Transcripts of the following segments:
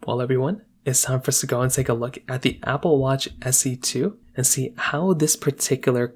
Well, everyone, it's time for us to go and take a look at the Apple Watch SE2 and see how this particular,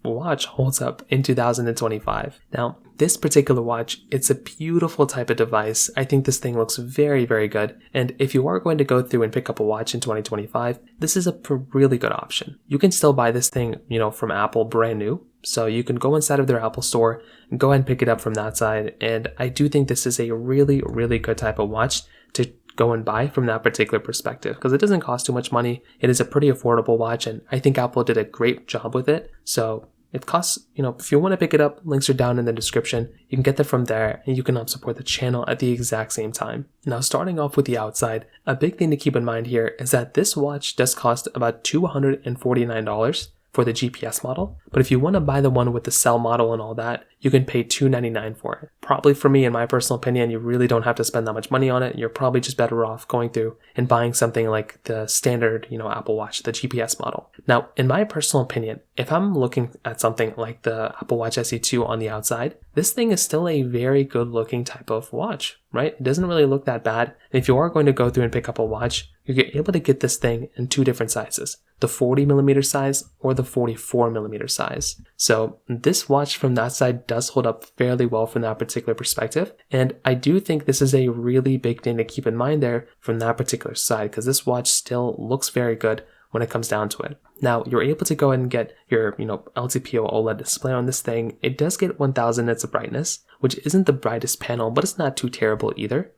watch holds up in 2025. Now, this particular watch, it's a beautiful type of device. I think this thing looks very, very good. And if you are going to go through and pick up a watch in 2025, this is a really good option. You can still buy this thing, from Apple brand new. So you can go inside of their Apple store and go ahead and pick it up from that side. And I do think this is a really, really good type of watch to go and buy from that particular perspective, because it doesn't cost too much money. It is a pretty affordable watch, and I think Apple did a great job with it. So it costs, if you want to pick it up, links are down in the description. You can get that from there, and you can help support the channel at the exact same time. Now, starting off with the outside, a big thing to keep in mind here is that this watch does cost about $249 for the GPS model, but if you want to buy the one with the cell model and all that, you can pay $299 for it. Probably for me, in my personal opinion, you really don't have to spend that much money on it. You're probably just better off going through and buying something like the standard, Apple Watch, the GPS model. Now, in my personal opinion, if I'm looking at something like the Apple Watch SE2 on the outside, this thing is still a very good looking type of watch, right? It doesn't really look that bad. And if you are going to go through and pick up a watch, you're able to get this thing in two different sizes, the 40mm size or the 44mm size. So this watch from that side does hold up fairly well from that particular perspective. And I do think this is a really big thing to keep in mind there from that particular side, because this watch still looks very good when it comes down to it. Now, you're able to go ahead and get your, LTPO OLED display on this thing. It does get 1000 nits of brightness, which isn't the brightest panel, but it's not too terrible either.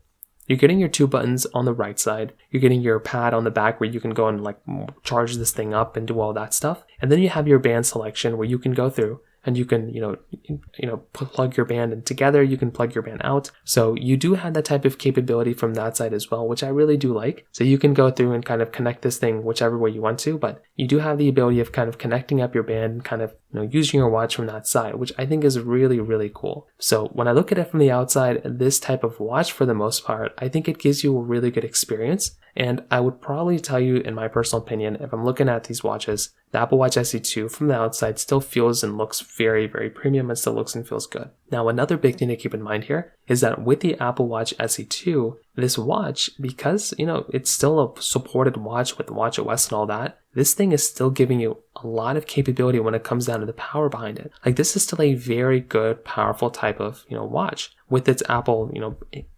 You're getting your two buttons on the right side. You're getting your pad on the back where you can go and charge this thing up and do all that stuff. And then you have your band selection where you can go through and you can, plug your band in together. You can plug your band out. So you do have that type of capability from that side as well, which I really do like. So you can go through and kind of connect this thing whichever way you want to, but you do have the ability of kind of connecting up your band and kind of, using your watch from that side, which I think is really, really cool. So when I look at it from the outside, this type of watch, for the most part, I think it gives you a really good experience. And I would probably tell you, in my personal opinion, if I'm looking at these watches, the Apple Watch SE2 from the outside still feels and looks very, very premium and still looks and feels good. Now, another big thing to keep in mind here is that with the Apple Watch SE2, this watch, because, it's still a supported watch with Watch OS and all that, this thing is still giving you a lot of capability when it comes down to the power behind it. This is still a very good, powerful type of, watch with its Apple,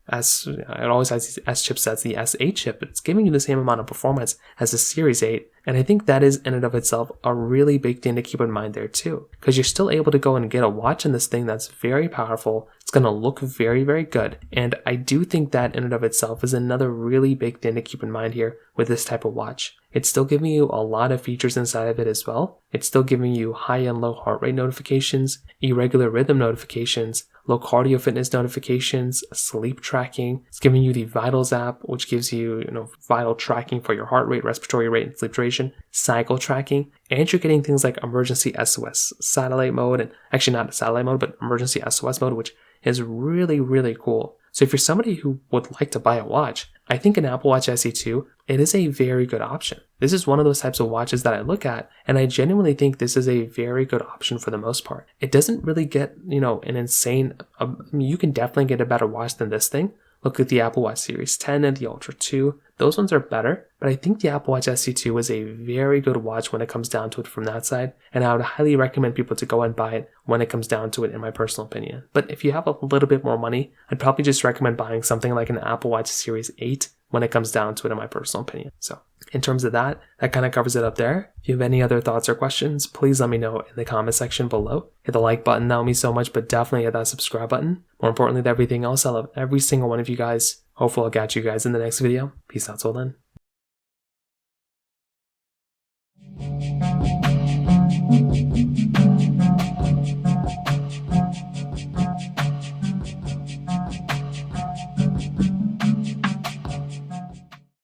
as it always has these S chipsets, the S8 chip. It's giving you the same amount of performance as the Series 8. And I think that is in and of itself a really big thing to keep in mind there too, because you're still able to go and get a watch in this thing that's very powerful. It's going to look very, very good. And I do think that in and of itself is another really big thing to keep in mind here with this type of watch. It's still giving you a lot of features inside of it as well. It's still giving you high and low heart rate notifications, irregular rhythm notifications, low cardio fitness notifications, sleep tracking. It's giving you the Vitals app, which gives you, vital tracking for your heart rate, respiratory rate, and sleep duration, cycle tracking, and you're getting things like emergency SOS satellite mode, and actually not satellite mode, but emergency SOS mode, which is really, really cool. So if you're somebody who would like to buy a watch, I think an Apple Watch SE2, it is a very good option. This is one of those types of watches that I look at, and I genuinely think this is a very good option for the most part. It doesn't really get, an insane, you can definitely get a better watch than this thing. Look at the Apple Watch Series 10 and the Ultra 2. Those ones are better, but I think the Apple Watch SE2 is a very good watch when it comes down to it from that side, and I would highly recommend people to go and buy it when it comes down to it, in my personal opinion. But if you have a little bit more money, I'd probably just recommend buying something like an Apple Watch Series 8 when it comes down to it, in my personal opinion. So in terms of that kind of covers it up there. If you have any other thoughts or questions, please let me know in the comment section below. Hit the like button, that would mean so much, but definitely hit that subscribe button. More importantly than everything else, I love every single one of you guys. Hopefully I'll catch you guys in the next video. Peace out till then.